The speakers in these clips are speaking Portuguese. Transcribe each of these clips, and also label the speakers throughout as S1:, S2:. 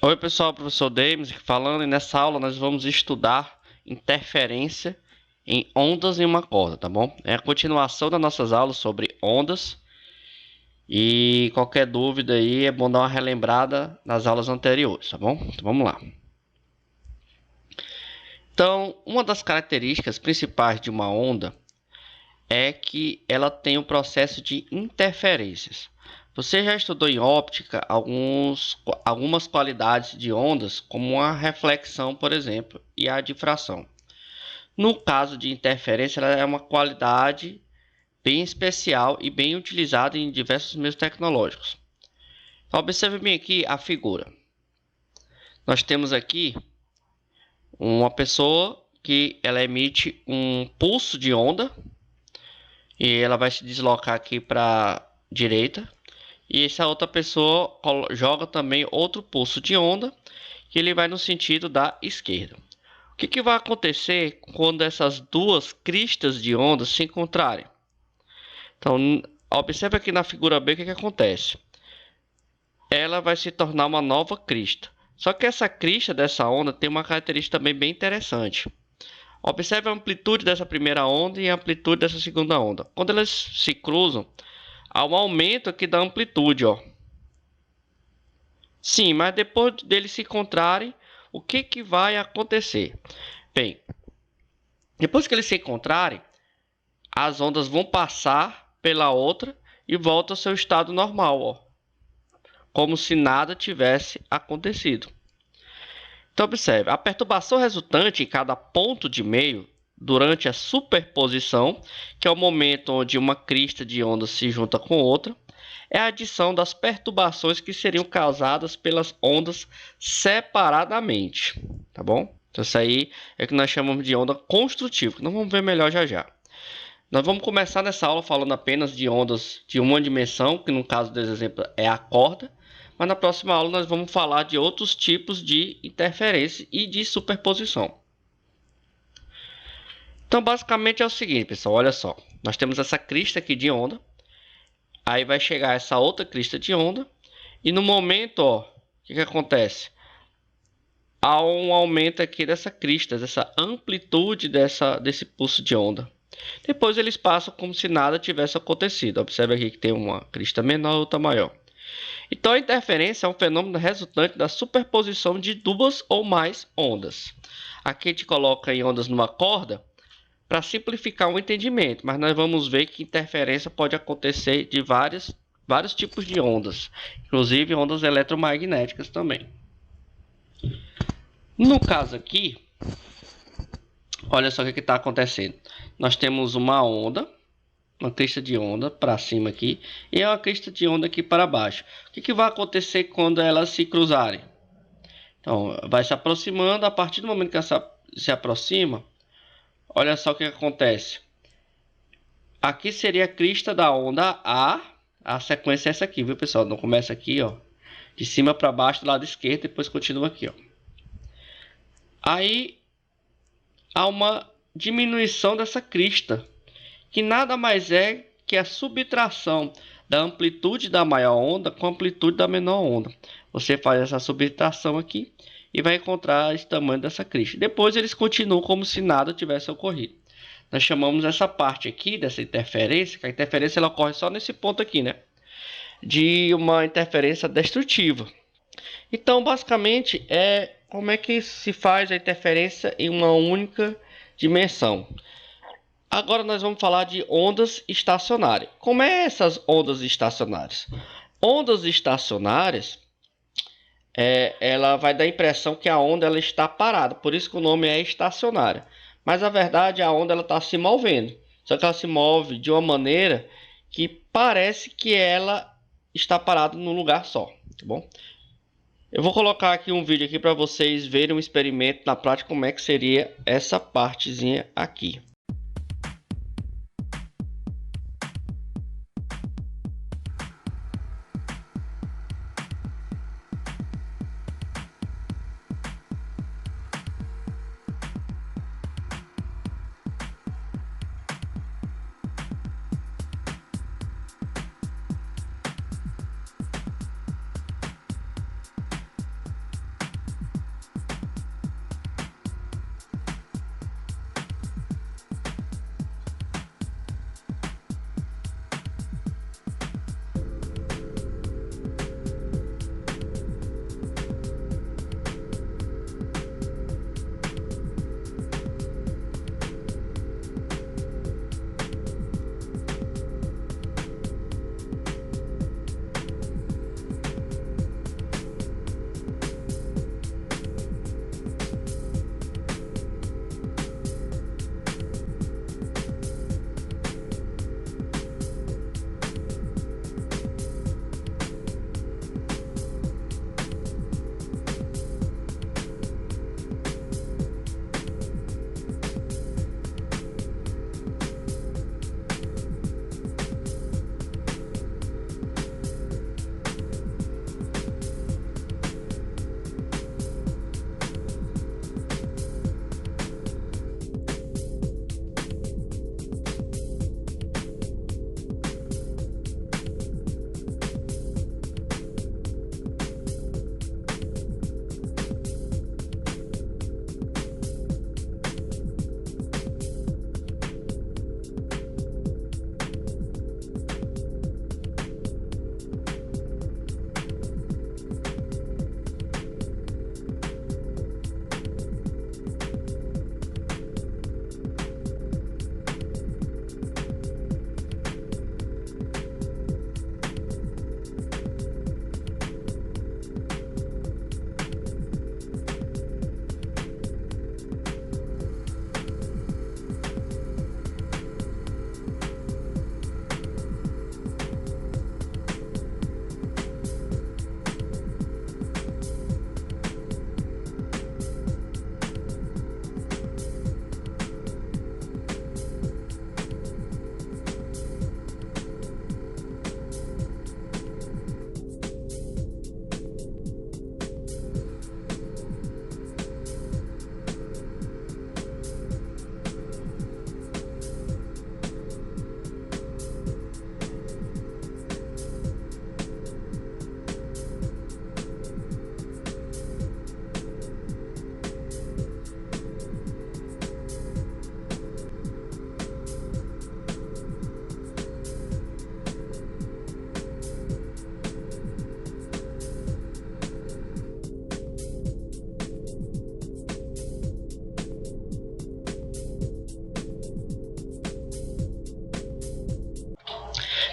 S1: Oi pessoal, professor Dames falando, e nessa aula nós vamos estudar interferência em ondas em uma corda, tá bom? É a continuação das nossas aulas sobre ondas, e qualquer dúvida aí é bom dar uma relembrada nas aulas anteriores, tá bom? Então vamos lá. Então, uma das características principais de uma onda é que ela tem um processo de interferências. Você já estudou em óptica algumas qualidades de ondas, como a reflexão, por exemplo, e a difração. No caso de interferência, ela é uma qualidade bem especial e bem utilizada em diversos meios tecnológicos. Então, observe bem aqui a figura. Nós temos aqui uma pessoa que ela emite um pulso de onda e ela vai se deslocar aqui para a direita. E essa outra pessoa joga também outro pulso de onda, que ele vai no sentido da esquerda. O que vai acontecer quando essas duas cristas de onda se encontrarem? Então, observe aqui na figura B o que acontece. Ela vai se tornar uma nova crista. Só que essa crista dessa onda tem uma característica também bem interessante. Observe a amplitude dessa primeira onda e a amplitude dessa segunda onda. Quando elas se cruzam, há um aumento aqui da amplitude, ó. Sim, mas depois deles se encontrarem, o que vai acontecer? Bem, depois que eles se encontrarem, as ondas vão passar pela outra e voltam ao seu estado normal, ó, como se nada tivesse acontecido. Então, observe, a perturbação resultante em cada ponto de meio durante a superposição, que é o momento onde uma crista de onda se junta com outra, é a adição das perturbações que seriam causadas pelas ondas separadamente, tá bom? Então isso aí é o que nós chamamos de onda construtiva, que nós vamos ver melhor já já. Nós vamos começar nessa aula falando apenas de ondas de uma dimensão, que no caso desse exemplo é a corda, mas na próxima aula nós vamos falar de outros tipos de interferência e de superposição. Então basicamente é o seguinte, pessoal, olha só, nós temos essa crista aqui de onda. Aí vai chegar essa outra crista de onda. E no momento, ó, o que acontece? Há um aumento aqui dessa crista, dessa amplitude desse pulso de onda. Depois eles passam como se nada tivesse acontecido. Observe aqui que tem uma crista menor e outra maior. Então a interferência é um fenômeno resultante da superposição de duas ou mais ondas. Aqui a gente coloca em ondas numa corda para simplificar o entendimento, mas nós vamos ver que interferência pode acontecer de vários tipos de ondas, inclusive ondas eletromagnéticas também. No caso aqui, olha só o que está acontecendo. Nós temos uma onda, uma crista de onda para cima aqui, e uma crista de onda aqui para baixo. O que vai acontecer quando elas se cruzarem? Então, vai se aproximando, a partir do momento que ela se aproxima, olha só o que acontece. Aqui seria a crista da onda A sequência é essa aqui, viu, pessoal? Não começa aqui, ó, de cima para baixo do lado esquerdo, depois continua aqui, ó. Aí há uma diminuição dessa crista, que nada mais é que a subtração da amplitude da maior onda com a amplitude da menor onda. Você faz essa subtração aqui e vai encontrar esse tamanho dessa crista. Depois eles continuam como se nada tivesse ocorrido. Nós chamamos essa parte aqui dessa interferência, que a interferência ela ocorre só nesse ponto aqui, né? De uma interferência destrutiva. Então, basicamente, como é que se faz a interferência em uma única dimensão. Agora nós vamos falar de ondas estacionárias. Como é essas ondas estacionárias? Ondas estacionárias, ela vai dar a impressão que a onda ela está parada, por isso que o nome é estacionária. Mas na verdade a onda ela está se movendo, só que ela se move de uma maneira que parece que ela está parada num lugar só, tá bom? Eu vou colocar aqui um vídeo aqui para vocês verem um experimento na prática como é que seria essa partezinha aqui.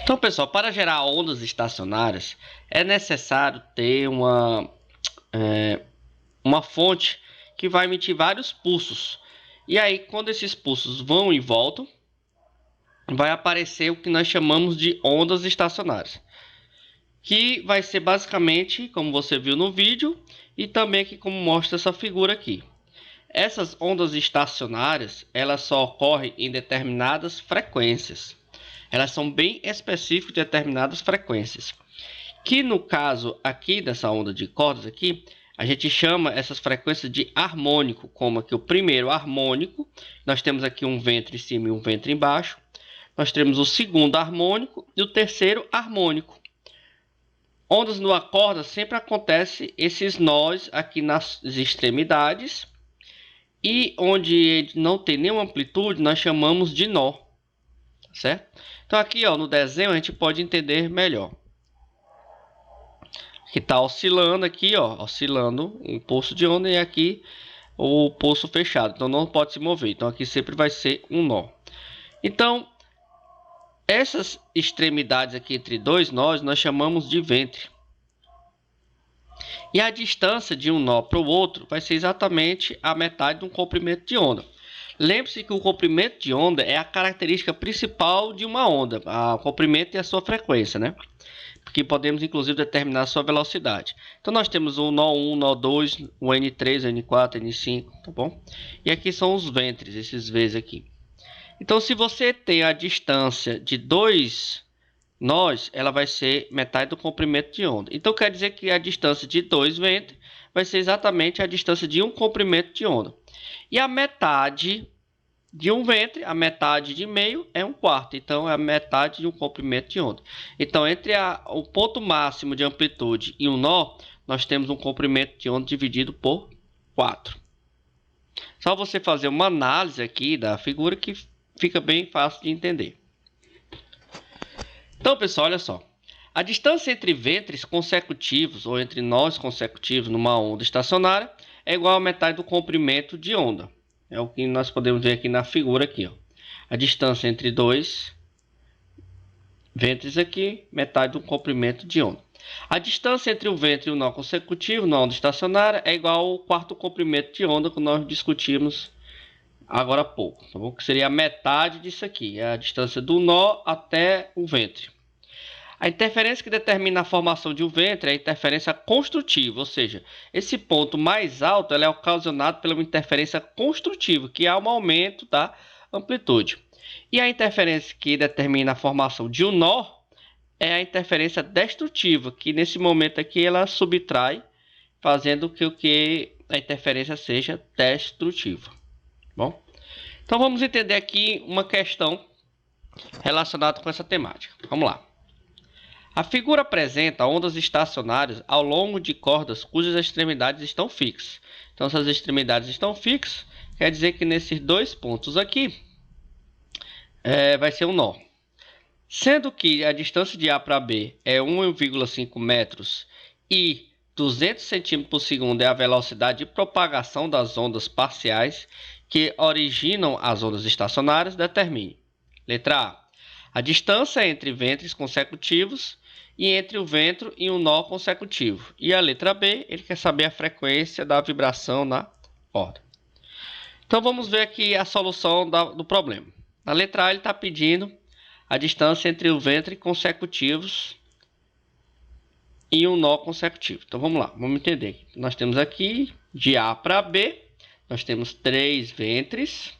S1: Então, pessoal, para gerar ondas estacionárias, é necessário ter uma fonte que vai emitir vários pulsos. E aí, quando esses pulsos vão e voltam, vai aparecer o que nós chamamos de ondas estacionárias, que vai ser basicamente, como você viu no vídeo, e também aqui como mostra essa figura aqui. Essas ondas estacionárias, elas só ocorrem em determinadas frequências. Elas são bem específicas de determinadas frequências. Que no caso aqui dessa onda de cordas aqui, a gente chama essas frequências de harmônico, como aqui o primeiro harmônico, nós temos aqui um ventre em cima e um ventre embaixo. Nós temos o segundo harmônico e o terceiro harmônico. Ondas numa corda sempre acontece esses nós aqui nas extremidades, e onde não tem nenhuma amplitude nós chamamos de nó, certo? Então aqui, ó, no desenho a gente pode entender melhor. Que está oscilando aqui, ó, oscilando um pulso de onda, e aqui o pulso fechado, então não pode se mover. Então aqui sempre vai ser um nó. Então essas extremidades aqui entre dois nós chamamos de ventre. E a distância de um nó para o outro vai ser exatamente a metade de um comprimento de onda. Lembre-se que o comprimento de onda é a característica principal de uma onda, o comprimento e a sua frequência, né? Porque podemos inclusive determinar a sua velocidade. Então nós temos o nó 1, nó 2, o N3, o N4, o N5, tá bom? E aqui são os ventres, esses V's aqui. Então se você tem a distância de dois nós, ela vai ser metade do comprimento de onda. Então quer dizer que a distância de dois ventres vai ser exatamente a distância de um comprimento de onda. E a metade de um ventre, a metade de meio é um quarto. Então é a metade de um comprimento de onda. Então entre o ponto máximo de amplitude e um nó, nós temos um comprimento de onda dividido por 4. Só você fazer uma análise aqui da figura que fica bem fácil de entender. Então, pessoal, olha só. A distância entre ventres consecutivos ou entre nós consecutivos numa onda estacionária é igual a metade do comprimento de onda. É o que nós podemos ver aqui na figura aqui, ó. A distância entre dois ventres aqui, metade do comprimento de onda. A distância entre o ventre e o nó consecutivo na onda estacionária é igual ao quarto comprimento de onda que nós discutimos agora há pouco, tá bom? Que seria a metade disso aqui, é a distância do nó até o ventre. A interferência que determina a formação de um ventre é a interferência construtiva, ou seja, esse ponto mais alto é ocasionado pela interferência construtiva, que é um aumento da amplitude. E a interferência que determina a formação de um nó é a interferência destrutiva, que nesse momento aqui ela subtrai, fazendo que a interferência seja destrutiva. Bom, então vamos entender aqui uma questão relacionada com essa temática. Vamos lá. A figura apresenta ondas estacionárias ao longo de cordas cujas extremidades estão fixas. Então, se as extremidades estão fixas, quer dizer que nesses dois pontos aqui vai ser um nó. Sendo que a distância de A para B é 1,5 metros e 200 centímetros por segundo é a velocidade de propagação das ondas parciais que originam as ondas estacionárias, determine. Letra A. A distância entre ventres consecutivos e entre o ventre e um nó consecutivo. E a letra B, ele quer saber a frequência da vibração na corda. Então vamos ver aqui a solução do problema. Na letra A ele está pedindo a distância entre o ventre consecutivos e um nó consecutivo. Então vamos lá, vamos entender. Nós temos aqui de A para B, nós temos 3 ventres.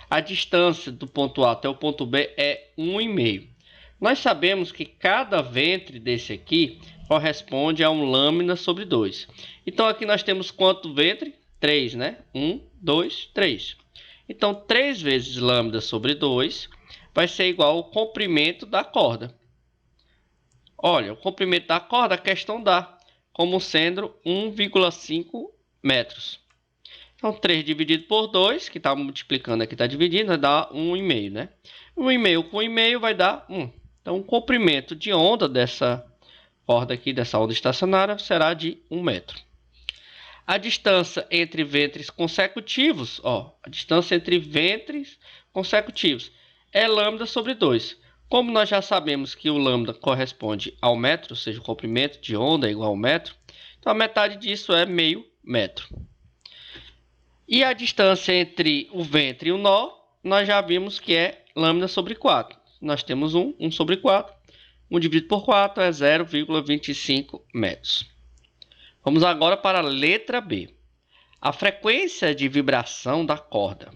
S1: A distância do ponto A até o ponto B é 1,5. Nós sabemos que cada ventre desse aqui corresponde a um lâmina sobre 2. Então aqui nós temos quanto ventre? 3, né? 1, 2, 3. Então 3 vezes lambda sobre 2 vai ser igual ao comprimento da corda. Olha, o comprimento da corda a questão dá como sendo 1,5 metros. Então 3 dividido por 2, que está multiplicando aqui, está dividindo, vai dar 1,5, né? 1,5 com 1,5 vai dar 1. Então, o comprimento de onda dessa corda aqui, dessa onda estacionária, será de 1 metro. A distância entre ventres consecutivos, ó, a distância entre ventres consecutivos é lambda sobre 2. Como nós já sabemos que o lambda corresponde ao metro, ou seja, o comprimento de onda é igual ao metro, então a metade disso é meio metro. E a distância entre o ventre e o nó, nós já vimos que é lambda sobre 4. Nós temos 1 sobre 4. 1 dividido por 4 é 0,25 metros. Vamos agora para a letra B. A frequência de vibração da corda.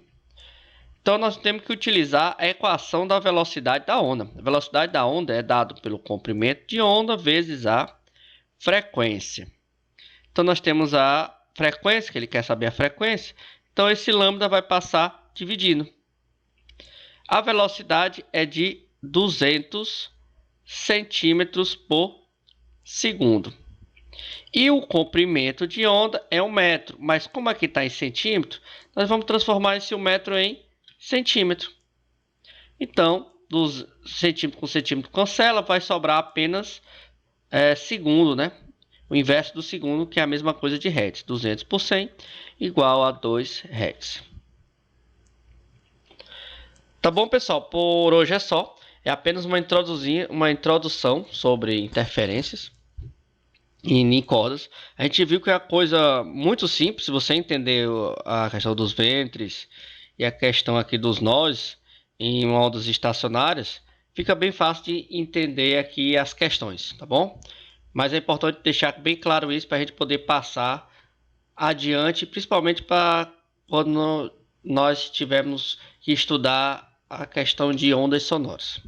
S1: Então, nós temos que utilizar a equação da velocidade da onda. A velocidade da onda é dada pelo comprimento de onda vezes a frequência. Então, nós temos a frequência, que ele quer saber a frequência. Então, esse lambda vai passar dividindo. A velocidade é de 200 centímetros por segundo. E o comprimento de onda é 1 metro. Mas como aqui está em centímetro, nós vamos transformar esse 1 metro em centímetro. Então, dos centímetro com centímetro cancela, vai sobrar apenas segundo, né? O inverso do segundo, que é a mesma coisa de hertz. 200 por 100 igual a 2 hertz. Tá bom, pessoal? Por hoje é só. É apenas uma introdução sobre interferências em cordas. A gente viu que é uma coisa muito simples. Se você entender a questão dos ventres e a questão aqui dos nós em ondas estacionárias, fica bem fácil de entender aqui as questões, tá bom? Mas é importante deixar bem claro isso para a gente poder passar adiante, principalmente para quando nós tivermos que estudar a questão de ondas sonoras.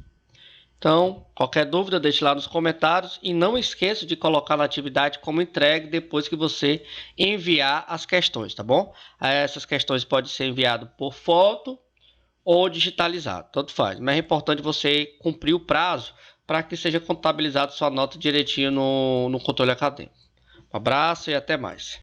S1: Então, qualquer dúvida, deixe lá nos comentários e não esqueça de colocar na atividade como entregue depois que você enviar as questões, tá bom? Essas questões podem ser enviadas por foto ou digitalizado, tanto faz. Mas é importante você cumprir o prazo para que seja contabilizado sua nota direitinho no controle acadêmico. Um abraço e até mais.